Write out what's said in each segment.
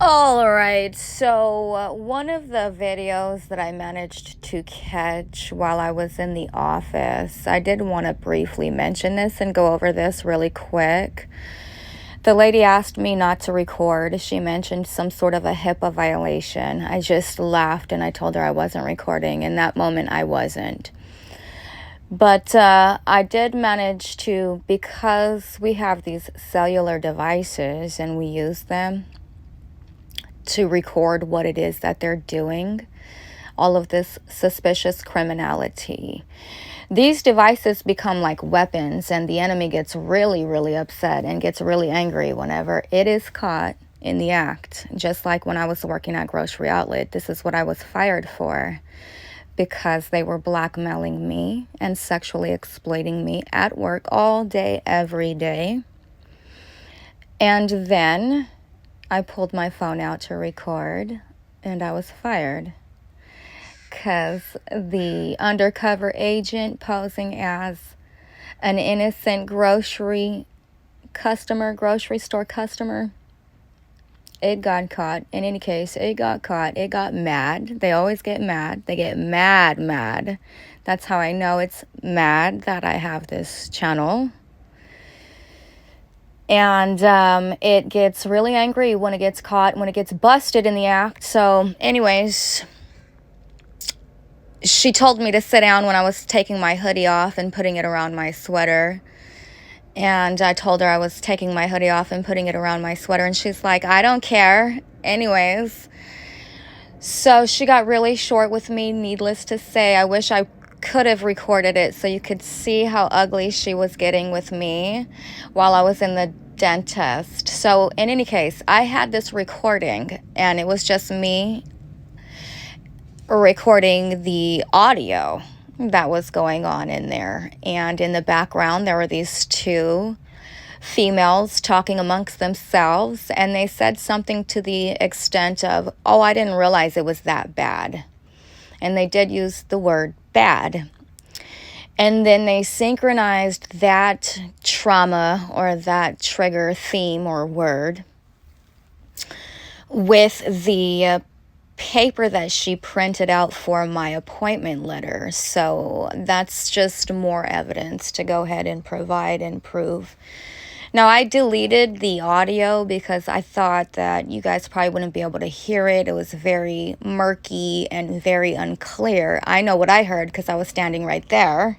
All right, so one of the videos that I managed to catch while I was in the office, I did want to briefly mention this and go over this really quick. The lady asked me not to record. She mentioned some sort of a HIPAA violation. I just laughed and I told her I wasn't recording. In that moment, I wasn't. But I did manage to, because we have these cellular devices and we use them to record what it is that they're doing, all of this suspicious criminality. These devices become like weapons, and the enemy gets really, really upset and gets really angry whenever it is caught in the act. Just like when I was working at Grocery Outlet, this is what I was fired for, because they were blackmailing me and sexually exploiting me at work all day, every day. And then I pulled my phone out to record, and I was fired because the undercover agent posing as an innocent grocery store customer, it got caught. In any case, it got caught. It got mad. They always get mad. They get mad. That's how I know it's mad that I have this channel. And it gets really angry when it gets caught, when it gets busted in the act. So anyways, she told me to sit down when I was taking my hoodie off and putting it around my sweater. And I told her I was taking my hoodie off and putting it around my sweater. And she's like, I don't care. Anyways, so she got really short with me, needless to say. I wish I could have recorded it so you could see how ugly she was getting with me while I was in the dentist. So in any case, I had this recording, and it was just me recording the audio that was going on in there. And in the background, there were these two females talking amongst themselves, and they said something to the extent of, oh, I didn't realize it was that bad. And they did use the word bad. And then they synchronized that trauma or that trigger theme or word with the paper that she printed out for my appointment letter. So that's just more evidence to go ahead and provide and prove. Now, I deleted the audio because I thought that you guys probably wouldn't be able to hear it. It was very murky and very unclear. I know what I heard because I was standing right there.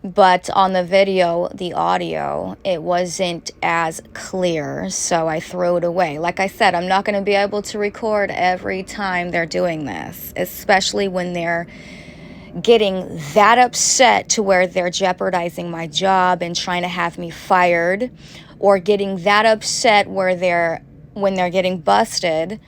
But on the video, the audio, it wasn't as clear, so I threw it away. Like I said, I'm not going to be able to record every time they're doing this, especially when they're getting that upset to where they're jeopardizing my job and trying to have me fired, or getting that upset where when they're getting busted,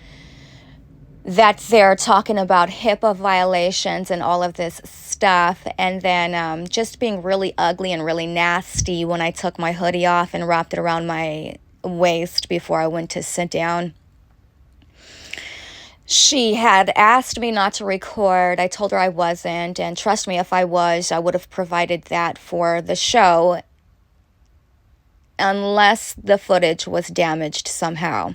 that they're talking about HIPAA violations and all of this stuff, and then just being really ugly and really nasty when I took my hoodie off and wrapped it around my waist before I went to sit down. She had asked me not to record. I told her I wasn't, and trust me, if I was, I would have provided that for the show, unless the footage was damaged somehow.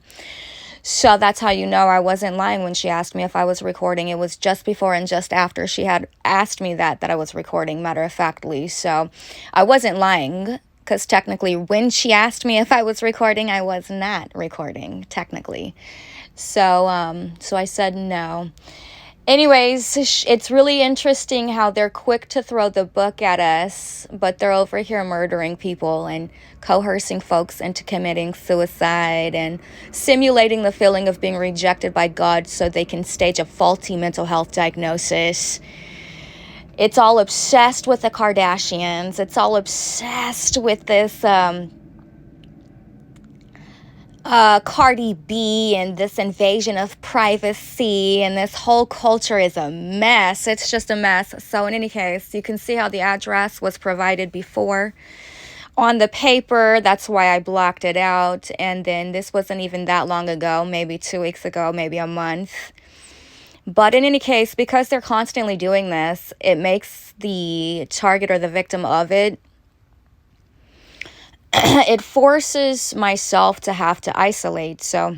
So that's how you know I wasn't lying when she asked me if I was recording. It was just before and just after she had asked me that I was recording, matter of factly. So I wasn't lying, because technically when she asked me if I was recording, I was not recording, technically. So I said no. Anyways, it's really interesting how they're quick to throw the book at us, but they're over here murdering people and coercing folks into committing suicide and simulating the feeling of being rejected by God so they can stage a faulty mental health diagnosis. It's all obsessed with the Kardashians. It's all obsessed with this Cardi B and this invasion of privacy, and this whole culture is a mess. It's just a mess. So in any case, you can see how the address was provided before on the paper. That's why I blocked it out. And then this wasn't even that long ago, maybe 2 weeks ago, maybe a month. But in any case, because they're constantly doing this, it makes the target or the victim of it, it forces myself to have to isolate. So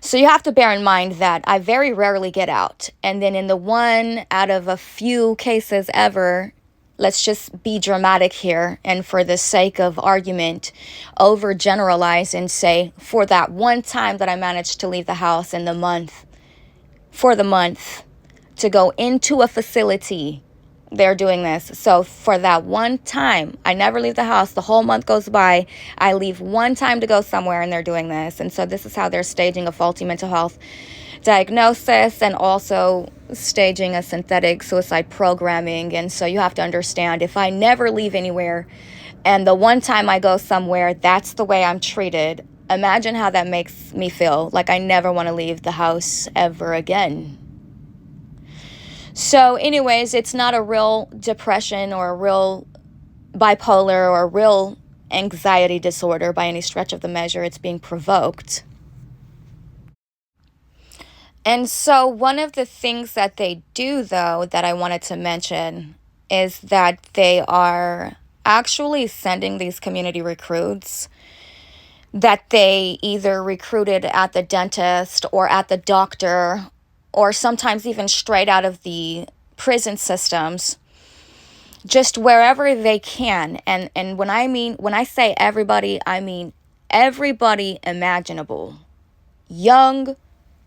So you have to bear in mind that I very rarely get out. And then in the one out of a few cases ever, let's just be dramatic here and for the sake of argument, overgeneralize and say for that one time that I managed to leave the house in the month, for the month, to go into a facility, they're doing this. So for that one time, I never leave the house. The whole month goes by. I leave one time to go somewhere and they're doing this. And so this is how they're staging a faulty mental health diagnosis and also staging a synthetic suicide programming. And so you have to understand, if I never leave anywhere and the one time I go somewhere, that's the way I'm treated. Imagine how that makes me feel. Like I never want to leave the house ever again. So anyways, it's not a real depression or a real bipolar or a real anxiety disorder by any stretch of the measure. It's being provoked. And so one of the things that they do, though, that I wanted to mention is that they are actually sending these community recruits that they either recruited at the dentist or at the doctor or sometimes even straight out of the prison systems, just wherever they can. And when I say everybody, I mean everybody imaginable. Young,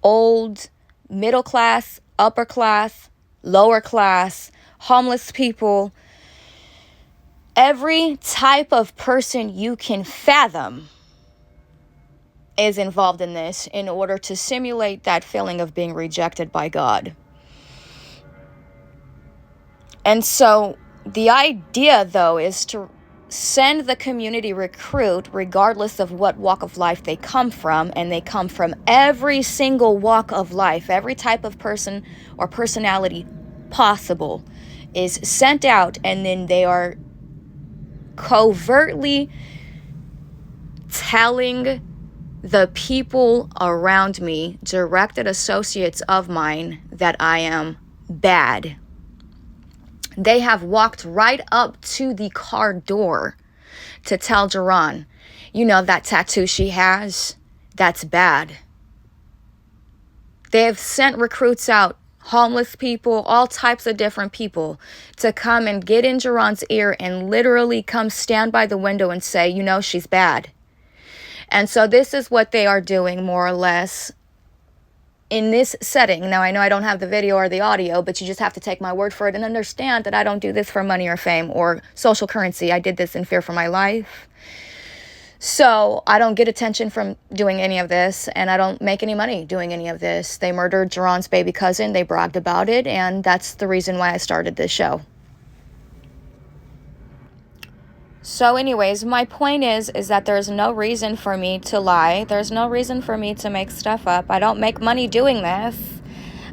old, middle class, upper class, lower class, homeless people, every type of person you can fathom is involved in this in order to simulate that feeling of being rejected by God. And so the idea, though, is to send the community recruit regardless of what walk of life they come from, and they come from every single walk of life. Every type of person or personality possible is sent out, and then they are covertly telling the people around me, directed associates of mine, that I am bad. They have walked right up to the car door to tell Jerron, you know, that tattoo she has, that's bad. They have sent recruits out, homeless people, all types of different people, to come and get in Jerron's ear and literally come stand by the window and say, you know, she's bad. And so this is what they are doing, more or less, in this setting. Now, I know I don't have the video or the audio, but you just have to take my word for it and understand that I don't do this for money or fame or social currency. I did this in fear for my life. So I don't get attention from doing any of this, and I don't make any money doing any of this. They murdered Jerron's baby cousin. They bragged about it, and that's the reason why I started this show. So anyways, my point is that there's no reason for me to lie. There's no reason for me to make stuff up. I don't make money doing this.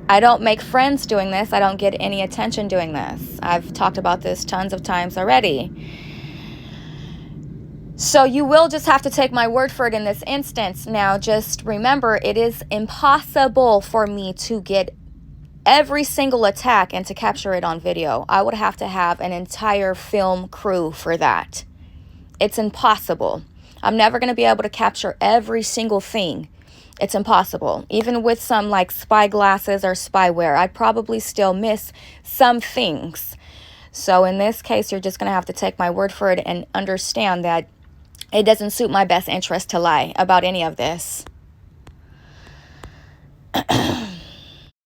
I don't make friends doing this. I don't get any attention doing this. I've talked about this tons of times already. So you will just have to take my word for it in this instance. Now, just remember, it is impossible for me to get every single attack and to capture it on video. I would have to have an entire film crew for that. It's impossible. I'm never going to be able to capture every single thing. It's impossible. Even with some like spy glasses or spyware, I'd probably still miss some things. So in this case, you're just going to have to take my word for it and understand that it doesn't suit my best interest to lie about any of this.